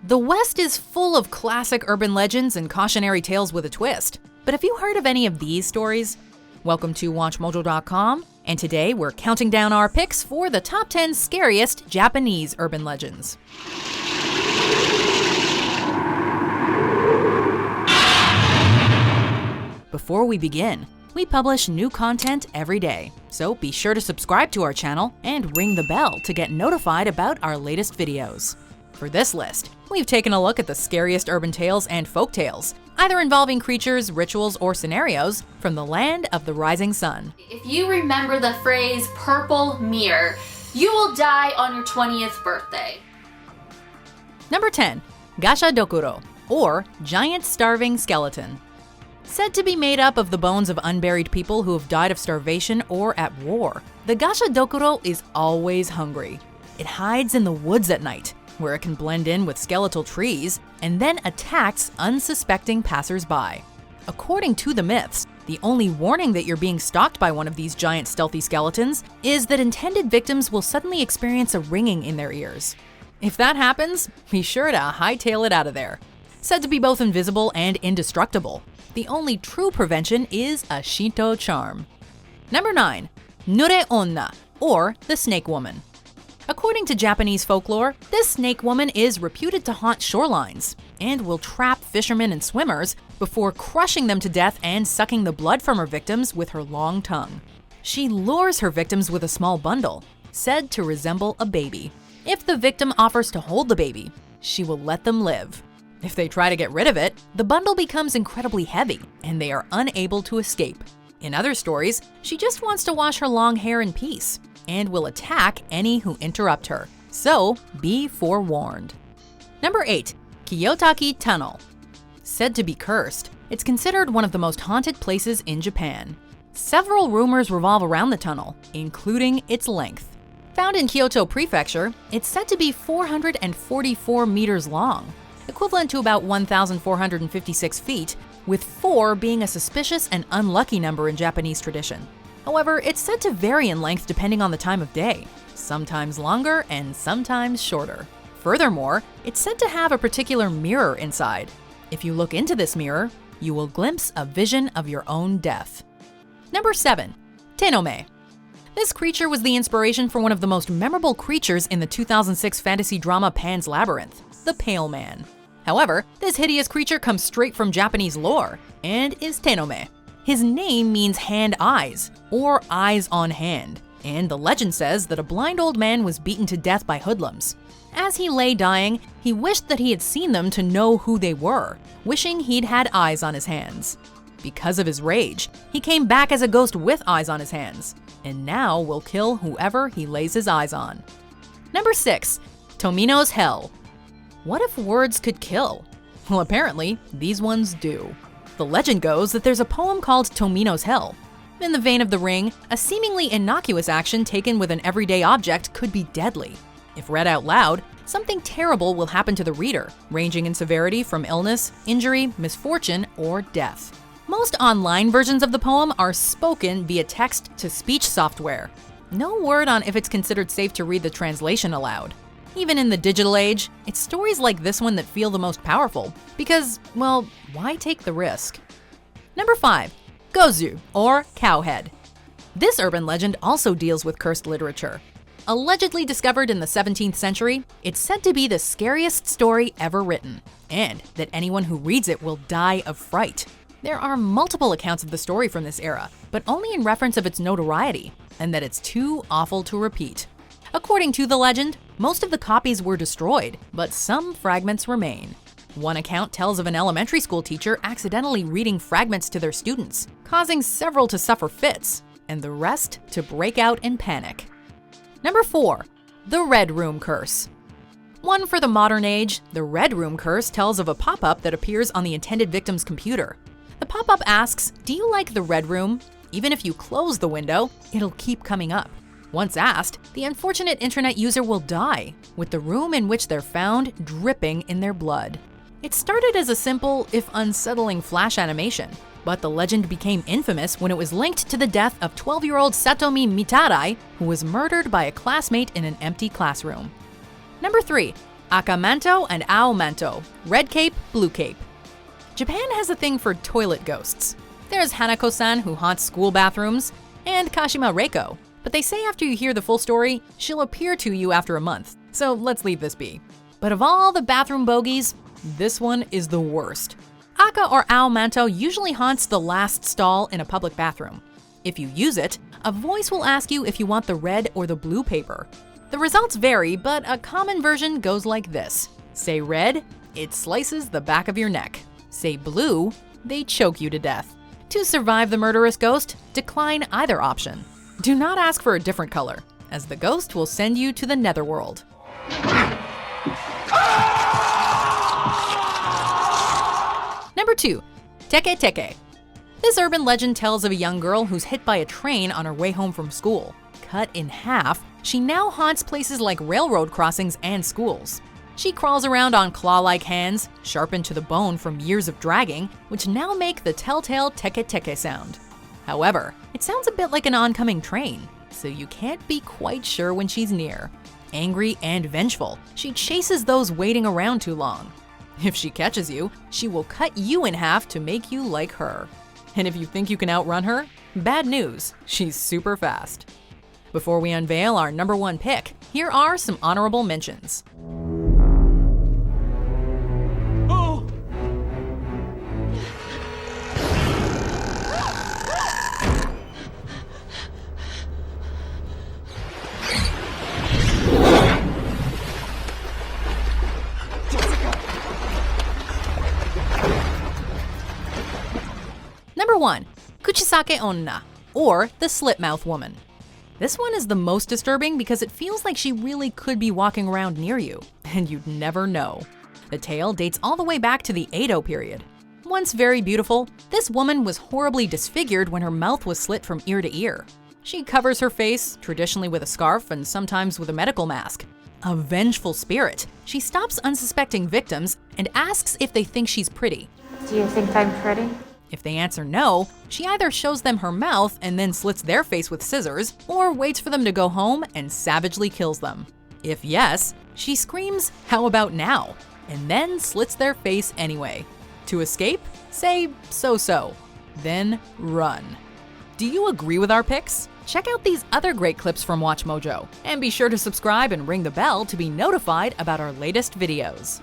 The West is full of classic urban legends and cautionary tales with a twist. But have you heard of any of these stories? Welcome to WatchMojo.com, and today we're counting down our picks for the top 10 scariest Japanese urban legends. Before we begin, we publish new content every day, so be sure to subscribe to our channel and ring the bell to get notified about our latest videos. For this list, we've taken a look at the scariest urban tales and folktales, either involving creatures, rituals, or scenarios from the land of the rising sun. If you remember the phrase purple mirror, you will die on your 20th birthday. Number 10. Gashadokuro, or Giant Starving Skeleton. Said to be made up of the bones of unburied people who have died of starvation or at war, the Gashadokuro is always hungry. It hides in the woods at night, where it can blend in with skeletal trees and then attacks unsuspecting passers-by. According to the myths, the only warning that you're being stalked by one of these giant stealthy skeletons is that intended victims will suddenly experience a ringing in their ears. If that happens, be sure to hightail it out of there. Said to be both invisible and indestructible, the only true prevention is a Shinto charm. Number 9. Nure-Onna, or the Snake Woman. According to Japanese folklore, this snake woman is reputed to haunt shorelines and will trap fishermen and swimmers before crushing them to death and sucking the blood from her victims with her long tongue. She lures her victims with a small bundle, said to resemble a baby. If the victim offers to hold the baby, she will let them live. If they try to get rid of it, the bundle becomes incredibly heavy and they are unable to escape. In other stories, she just wants to wash her long hair in peace and will attack any who interrupt her. So be forewarned. Number 8. Kiyotaki Tunnel. Said to be cursed, it's considered one of the most haunted places in Japan. Several rumors revolve around the tunnel, including its length. Found in Kyoto Prefecture, it's said to be 444 meters long, equivalent to about 1,456 feet, with 4 being a suspicious and unlucky number in Japanese tradition. However, it's said to vary in length depending on the time of day, sometimes longer and sometimes shorter. Furthermore, it's said to have a particular mirror inside. If you look into this mirror, you will glimpse a vision of your own death. Number 7. Tenome. This creature was the inspiration for one of the most memorable creatures in the 2006 fantasy drama Pan's Labyrinth, the Pale Man. However, this hideous creature comes straight from Japanese lore and is Tenome. His name means hand-eyes, or eyes on hand, and the legend says that a blind old man was beaten to death by hoodlums. As he lay dying, he wished that he had seen them to know who they were, wishing he'd had eyes on his hands. Because of his rage, he came back as a ghost with eyes on his hands, and now will kill whoever he lays his eyes on. Number 6. Tomino's Hell. What if words could kill? Well, apparently, these ones do. The legend goes that there's a poem called Tomino's Hell. In the vein of The Ring, a seemingly innocuous action taken with an everyday object could be deadly. If read out loud, something terrible will happen to the reader, ranging in severity from illness, injury, misfortune, or death. Most online versions of the poem are spoken via text-to-speech software. No word on if it's considered safe to read the translation aloud. Even in the digital age, it's stories like this one that feel the most powerful, because, well, why take the risk? Number 5. Gozu, or Cowhead. This urban legend also deals with cursed literature. Allegedly discovered in the 17th century, it's said to be the scariest story ever written, and that anyone who reads it will die of fright. There are multiple accounts of the story from this era, but only in reference of its notoriety, and that it's too awful to repeat. According to the legend, most of the copies were destroyed, but some fragments remain. One account tells of an elementary school teacher accidentally reading fragments to their students, causing several to suffer fits, and the rest to break out in panic. Number 4. The Red Room Curse. One for the modern age, the Red Room Curse tells of a pop-up that appears on the intended victim's computer. The pop-up asks, "Do you like the Red Room? Even if you close the window, it'll keep coming up." Once asked, the unfortunate internet user will die, with the room in which they're found dripping in their blood. It started as a simple, if unsettling, flash animation, but the legend became infamous when it was linked to the death of 12-year-old Satomi Mitarai, who was murdered by a classmate in an empty classroom. Number 3. Aka manto and ao manto, red cape, blue cape. Japan has a thing for toilet ghosts. There's Hanako-san, who haunts school bathrooms, and Kashima Reiko. But they say after you hear the full story, she'll appear to you after a month. So let's leave this be. But of all the bathroom bogeys, this one is the worst. Aka or ao manto usually haunts the last stall in a public bathroom. If you use it, a voice will ask you if you want the red or the blue paper. The results vary, but a common version goes like this. Say red, it slices the back of your neck. Say blue, they choke you to death. To survive the murderous ghost, decline either option. Do not ask for a different color, as the ghost will send you to the netherworld. Number 2. Teke Teke. This urban legend tells of a young girl who's hit by a train on her way home from school. Cut in half, she now haunts places like railroad crossings and schools. She crawls around on claw-like hands, sharpened to the bone from years of dragging, which now make the telltale teke teke sound. However, it sounds a bit like an oncoming train, so you can't be quite sure when she's near. Angry and vengeful, she chases those waiting around too long. If she catches you, she will cut you in half to make you like her. And if you think you can outrun her, bad news, she's super fast. Before we unveil our number 1 pick, here are some honorable mentions. Number 1. Kuchisake Onna, or the Slipmouth Woman. This one is the most disturbing because it feels like she really could be walking around near you, and you'd never know. The tale dates all the way back to the Edo period. Once very beautiful, this woman was horribly disfigured when her mouth was slit from ear to ear. She covers her face, traditionally with a scarf and sometimes with a medical mask. A vengeful spirit, she stops unsuspecting victims and asks if they think she's pretty. Do you think I'm pretty? If they answer no, she either shows them her mouth and then slits their face with scissors, or waits for them to go home and savagely kills them. If yes, she screams, "How about now?" and then slits their face anyway. To escape, say so-so, then run. Do you agree with our picks? Check out these other great clips from WatchMojo, and be sure to subscribe and ring the bell to be notified about our latest videos.